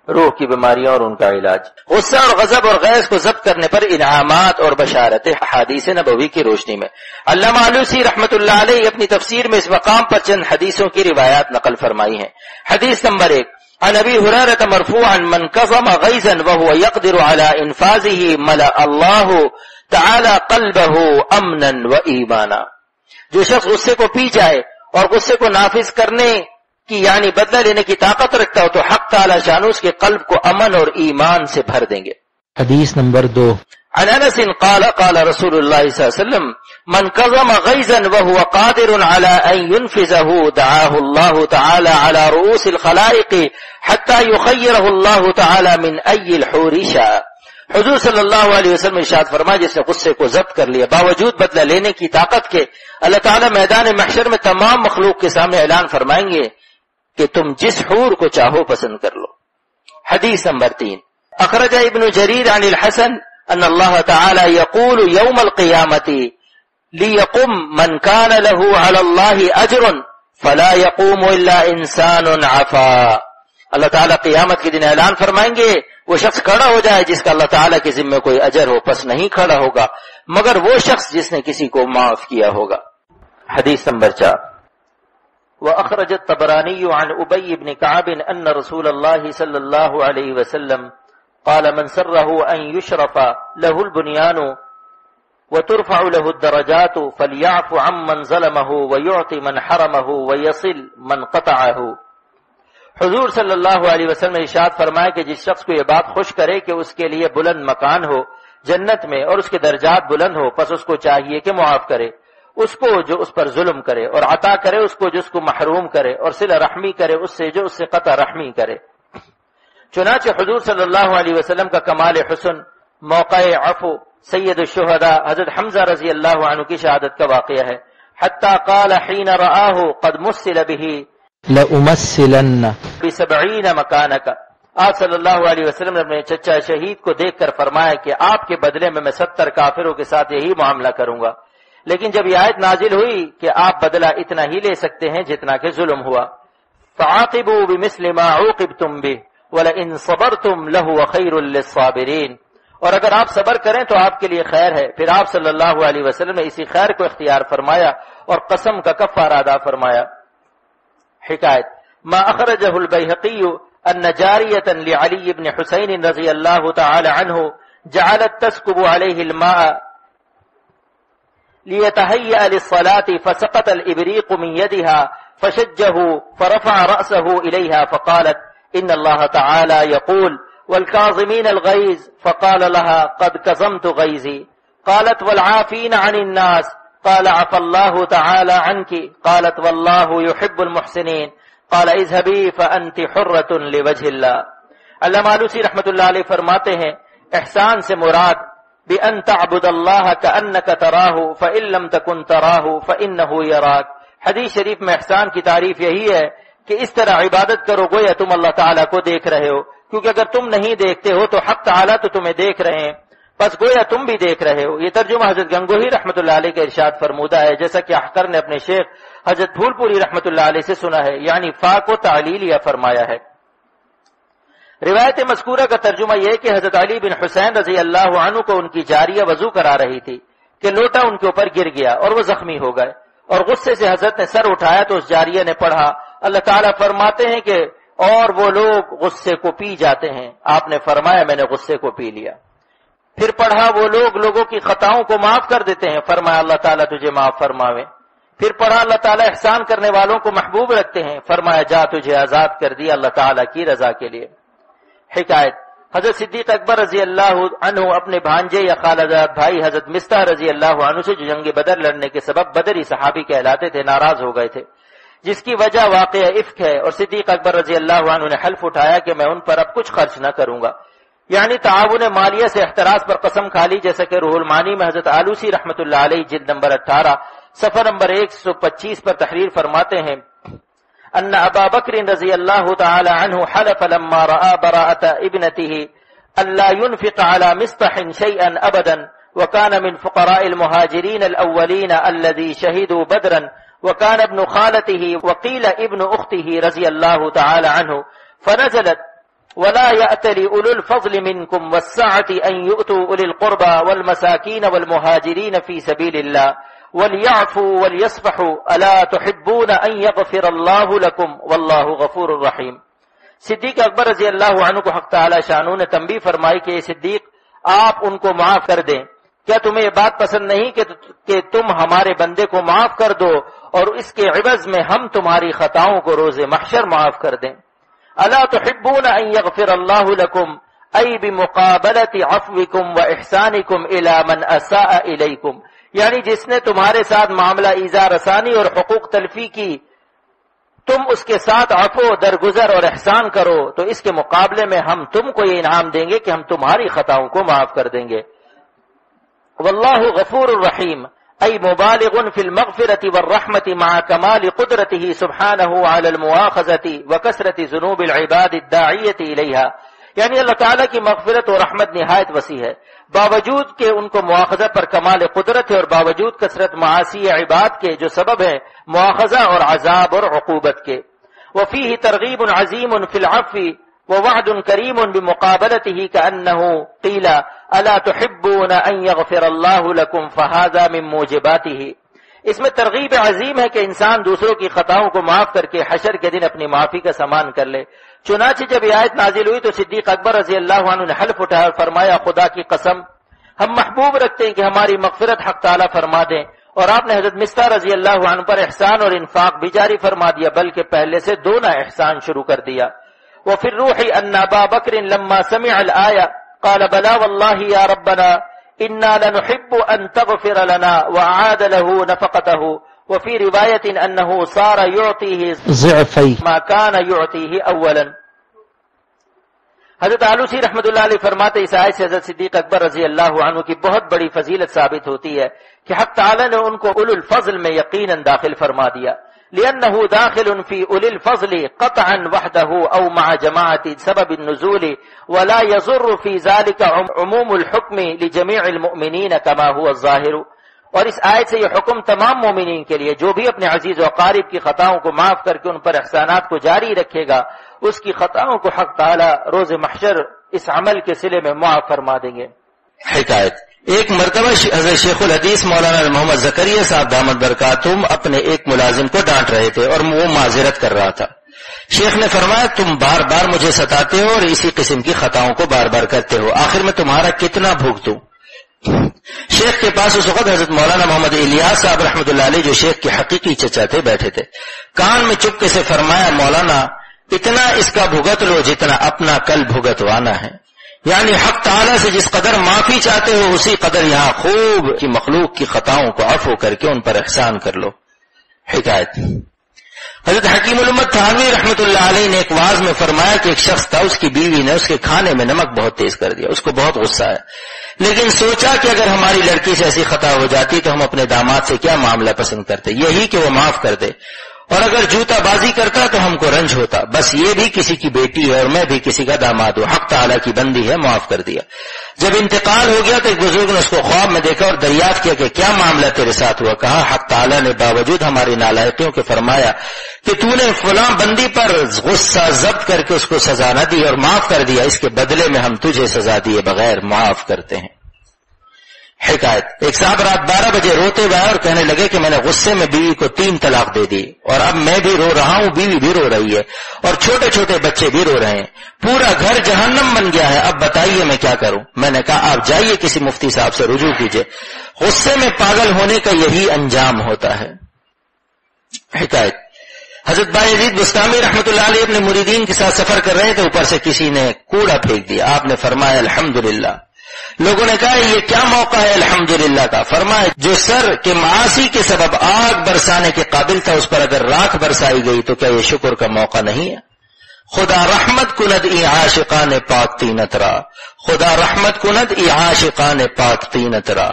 روح کی بیماریاں اور ان کا علاج، غصہ اور غضب اور غیظ کو ضبط کرنے پر انعامات اور بشارتیں احادیث نبوی کی روشنی میں۔ علامہ آلوسی رحمۃ اللہ علیہ اپنی تفسیر میں اس مقام پر چند حدیثوں کی روایات نقل فرمائی ہیں۔ حدیث نمبر 1، عن ابی ہریرہ مرفوعا من کظم غیظا وهو يقدر على انفاذه ملأ اللہ تعالی قلبه امنا وایمانا، جو شخص غصے کو پی جائے اور غصے کو نافذ کرنے کی یعنی بدلہ لینے کی طاقت رکھتا ہو تو حق تعالی شان اس کے قلب کو امن اور ایمان سے بھر دیں گے۔ حدیث نمبر 2، عن انس قال قال رسول اللہ صلی اللہ علیہ وسلم من كظم غيظا وهو قادر على ان ينفذه دعاه الله تعالى على رؤوس الخلائق حتى يخيره الله تعالى من اي الحور شاء۔ حضور صلی اللہ علیہ وسلم ارشاد فرمایا جس نے غصے کو ضبط کر لیا باوجود بدلہ لینے کی طاقت کے، اللہ تعالیٰ میدان محشر میں تمام مخلوق کے سامنے اعلان فرمائیں گے کہ تم جس حور کو چاہو پسند کر لو۔ حدیث نمبر 3، اخرج ابن جریر عن الحسن ان اللہ تعالی یقول یوم القیامت لیقم من کان له علی اللہ اجر فلا یقوم الا انسان عفا۔ اللہ تعالیٰ قیامت کے دن اعلان فرمائیں گے وہ شخص کھڑا ہو جائے جس کا اللہ تعالیٰ کے ذمہ کوئی اجر ہو، پس نہیں کھڑا ہوگا مگر وہ شخص جس نے کسی کو معاف کیا ہوگا۔ حدیث نمبر 4، وأخرج الطبراني عن أبي بن كعب أن رسول الله صلى الله عليه وسلم قال من سره أن يشرف له البنيان وترفع له الدرجات فليعف عمن ظلمه ويعطي من حرمه ويصل من قطعه۔ حضور صلی اللہ علیہ وسلم نے ارشاد فرمایا کہ جس شخص کو یہ بات خوش کرے کہ اس کے لیے بلند مکان ہو جنت میں اور اس کے درجات بلند ہو، پس اس کو چاہیے کہ معاف کرے اس کو جو اس پر ظلم کرے اور عطا کرے اس کو جو اس کو محروم کرے اور صلہ رحمی کرے اس سے جو اس سے قطع رحمی کرے۔ چنانچہ حضور صلی اللہ علیہ وسلم کا کمال حسن موقع عفو سید الشہداء حضرت حمزہ رضی اللہ عنہ کی شہادت کا واقعہ ہے۔ حتی قال حین رآہ قد مسل به لأمثلن ب70 مکانک، آپ صلی اللہ علیہ وسلم نے اپنے چچا شہید کو دیکھ کر فرمایا کہ آپ کے بدلے میں 70 کافروں کے ساتھ یہی معاملہ کروں گا، لیکن جب یہ آیت نازل ہوئی کہ آپ بدلہ اتنا ہی لے سکتے ہیں جتنا کہ ظلم ہوا، فعاقبوا بمثل ما عوقبتم به ولئن صبرتم لهو خیر للصابرین، اور اگر آپ صبر کریں تو آپ کے لیے خیر ہے۔ پھر آپ صلی اللہ علیہ وسلم نے اسی خیر کو اختیار فرمایا اور قسم کا کفارہ ادا فرمایا۔ حکایت ما اخرجه البیہقی ان جاریۃ لعلی بن حسین رضی اللہ تعالی عنہ جعلت تسکب علیہ الماء ليتهيأ للصلاة فسقط الإبريق من يدها فشجه فرفع رأسه إليها فقالت إن الله تعالى يقول والكاظمين الغيظ، فقال لها قد كظمت غيظي، قالت والعافين عن الناس، قال عفى الله تعالى عنك، قالت والله يحب المحسنين، قال اذهبي فأنت حرة لوجه الله۔ علامہ آلوسی رحمۃ اللہ علیہ فرماتے ہیں احسان سے مراد بأن تعبد اللہ کأنک تراہ فإن لم تکن تراہ فإنہ یراک۔ حدیث شریف میں احسان کی تعریف یہی ہے کہ اس طرح عبادت کرو گویا تم اللہ تعالیٰ کو دیکھ رہے ہو، کیونکہ اگر تم نہیں دیکھتے ہو تو حق تعالیٰ تو تمہیں دیکھ رہے ہیں، بس گویا تم بھی دیکھ رہے ہو۔ یہ ترجمہ حضرت گنگوہی رحمۃ اللہ علیہ کا ارشاد فرمودہ ہے، جیسا کہ احقر نے اپنے شیخ حضرت پھول پوری رحمۃ اللہ علیہ سے سنا ہے، یعنی فا کو تعلیل یا فرمایا ہے۔ روایت مذکورہ کا ترجمہ یہ کہ حضرت علی بن حسین رضی اللہ عنہ کو ان کی جاریہ وضو کرا رہی تھی کہ لوٹا ان کے اوپر گر گیا اور وہ زخمی ہو گئے، اور غصے سے حضرت نے سر اٹھایا تو اس جاریہ نے پڑھا اللہ تعالیٰ فرماتے ہیں کہ اور وہ لوگ غصے کو پی جاتے ہیں، آپ نے فرمایا میں نے غصے کو پی لیا۔ پھر پڑھا وہ لوگ لوگوں کی خطاؤں کو معاف کر دیتے ہیں، فرمایا اللہ تعالیٰ تجھے معاف فرماوے۔ پھر پڑھا اللہ تعالیٰ احسان کرنے والوں کو محبوب رکھتے ہیں، فرمایا جا تجھے آزاد کر دیا اللہ تعالیٰ کی رضا کے لیے۔ حکایت حضرت صدیق اکبر رضی اللہ عنہ اپنے بھانجے یا خالزاد بھائی حضرت مستح رضی اللہ عنہ سے جو جنگ بدر لڑنے کے سبب بدری صحابی کہلاتے تھے ناراض ہو گئے تھے، جس کی وجہ واقعہ افک ہے، اور صدیق اکبر رضی اللہ عنہ نے حلف اٹھایا کہ میں ان پر اب کچھ خرچ نہ کروں گا، یعنی تعاون مالیہ سے احتراز پر قسم کھا لی، جیسا کہ روح المعانی میں حضرت آلوسی رحمۃ اللہ علیہ جلد نمبر 18 صفحہ نمبر 125 پر تحریر فرماتے ہیں ان ابا بکر رضی اللہ تعالی عنہ حلف لما رأى براءة ابنته الا ينفق على مصطح شيئا ابدا وكان من فقراء المهاجرين الاولين الذي شهدوا بدرا وكان ابن خالته وقيل ابن اخته رضي الله تعالى عنه، فنزلت ولا يأتل أولو الفضل منكم والسعة أن يؤتوا أولي القربى والمساكين والمهاجرين في سبيل الله وليعفوا وليصفحوا ألا تحبون أن يغفر الله لكم والله غفور رحيم. صدیق اکبر رضی اللہ عنہ کو حق تعالی شانو نے تنبیہ فرمائی کہ صدیق آپ ان کو معاف کر دیں. کیا تمہیں یہ بات پسند نہیں کہ تم ہمارے بندے کو معاف کر دو اور اس کے عوض میں ہم تمہاری خطاؤں کو روز محشر معاف کر دیں. الا تحبون ان یغفر اللہ لکم ای بمقابلۃ عفوکم واحسانکم الی من اساء الیکم، یعنی جس نے تمہارے ساتھ معاملہ ایذا رسانی اور حقوق تلفی کی تم اس کے ساتھ عفو درگزر اور احسان کرو تو اس کے مقابلے میں ہم تم کو یہ انعام دیں گے کہ ہم تمہاری خطاؤں کو معاف کر دیں گے. واللہ غفور الرحیم ای مبالغ فی المغفرۃ والرحمۃ مع کمال قدرتہ سبحانہ علی المؤاخذۃ وکثرۃ ذنوب العباد الداعیۃ الیہا، یعنی اللہ تعالیٰ کی مغفرت اور رحمت نہایت وسیع ہے باوجود کہ ان کو مواخذہ پر کمال قدرت ہے اور باوجود کثرت معاصی عباد کے جو سبب ہے مواخذہ اور عذاب اور عقوبت کے. وفیہ ترغیب عظیم فی العفو ووعد کریم بمقابلته كأنه قیل الا تحبون ان یغفر اللہ لکم فہذا من موجباته. اس میں ترغیب عظیم ہے کہ انسان دوسروں کی خطاؤں کو معاف کر کے حشر کے دن اپنی معافی کا سامان کر لے. چنانچہ جب یہ آیت نازل ہوئی تو صدیق اکبر رضی اللہ عنہ نے حلف اٹھایا اور فرمایا خدا کی قسم ہم محبوب رکھتے ہیں کہ ہماری مغفرت حق تعالیٰ فرما دیں. اور آپ نے حضرت مصطح رضی اللہ عنہ پر احسان اور انفاق بھی جاری فرما دیا بلکہ پہلے سے دونا احسان شروع کر دیا. وفي الروح ان ابا بکر لما سمع الآية قال بلا والله يا ربنا انا لنحب ان تغفر لنا وأعاد له نفقته. وفي رواية انه صار يعطيه ضعفي ما كان يعطيه اولا. حضرت آلوسی رحمۃ اللہ علیہ فرماتے اس آیت سے حضرت صدیق اکبر رضی اللہ عنہ کی بہت بڑی فضیلت ثابت ہوتی ہے کہ حق تعالی نے ان کو اولو الفضل میں یقیناً داخل فرما دیا. لأنه داخل في أولي الفضل قطعا وحده أو مع جماعة سبب النزول ولا يضر في ذلك عموم الحكم لجميع المؤمنين كما هو الظاهر. اور اس آیت سے یہ حکم تمام مومنین کے لیے جو بھی اپنے عزیز و اقارب کی خطاؤں کو معاف کر کے ان پر احسانات کو جاری رکھے گا اس کی خطاؤں کو حق تعالی روز محشر اس عمل کے صلے میں معاف فرما دیں گے. حکایت ایک مرتبہ حضرت شیخ الحدیث مولانا محمد زکریا صاحب دامت برکاتہم اپنے ایک ملازم کو ڈانٹ رہے تھے اور وہ معذرت کر رہا تھا. شیخ نے فرمایا تم بار بار مجھے ستاتے ہو اور اسی قسم کی خطاؤں کو بار بار کرتے ہو، آخر میں تمہارا کتنا بھگتوں. شیخ کے پاس اس وقت حضرت مولانا محمد الیاس صاحب رحمۃ اللہ علیہ جو شیخ کے حقیقی چچا تھے بیٹھے تھے. کان میں چپکے سے فرمایا مولانا اتنا اس کا بھگت لو جتنا اپنا کل بھگتوانا ہے، یعنی حق تعالیٰ سے جس قدر معافی چاہتے ہو اسی قدر یہاں خوب کی مخلوق کی خطاؤں کو عفو کر کے ان پر احسان کر لو. حکایت حضرت حکیم الامت تھانوی رحمۃ اللہ علیہ نے ایک واعظ میں فرمایا کہ ایک شخص تھا اس کی بیوی نے اس کے کھانے میں نمک بہت تیز کر دیا، اس کو بہت غصہ آیا لیکن سوچا کہ اگر ہماری لڑکی سے ایسی خطا ہو جاتی تو ہم اپنے داماد سے کیا معاملہ پسند کرتے، یہی کہ وہ معاف کر دے، اور اگر جوتا بازی کرتا تو ہم کو رنج ہوتا، بس یہ بھی کسی کی بیٹی ہے اور میں بھی کسی کا داماد ہوں، حق تعالیٰ کی بندی ہے، معاف کر دیا. جب انتقال ہو گیا تو ایک بزرگ نے اس کو خواب میں دیکھا اور دریافت کیا کہ کیا معاملہ تیرے ساتھ ہوا. کہا حق تعالیٰ نے باوجود ہماری نالائقیوں کے فرمایا کہ تو نے فلاں بندی پر غصہ ضبط کر کے اس کو سزا نہ دی اور معاف کر دیا، اس کے بدلے میں ہم تجھے سزا دیے بغیر معاف کرتے ہیں. حکایت ایک صاحب رات 12 بجے روتے ہوئے اور کہنے لگے کہ میں نے غصے میں بیوی کو 3 طلاق دے دی اور اب میں بھی رو رہا ہوں، بیوی بھی رو رہی ہے اور چھوٹے چھوٹے بچے بھی رو رہے ہیں، پورا گھر جہنم بن گیا ہے، اب بتائیے میں کیا کروں. میں نے کہا آپ جائیے کسی مفتی صاحب سے رجوع کیجئے، غصے میں پاگل ہونے کا یہی انجام ہوتا ہے. حکایت حضرت بايزيد بستامی رحمۃ اللہ علیہ اپنے مریدین کے ساتھ سفر کر رہے تھے، اوپر سے کسی نے کوڑا پھینک دیا، آپ نے فرمایا الحمدللہ. لوگوں نے کہا یہ کیا موقع ہے الحمدللہ کا؟ فرمایا جو سر کے معاصی کے سبب آگ برسانے کے قابل تھا اس پر اگر راکھ برسائی گئی تو کیا یہ شکر کا موقع نہیں ہے؟ خدا رحمت کند ای عاشقان پاک تینت را، خدا رحمت کند ای عاشقان پاک تینت را.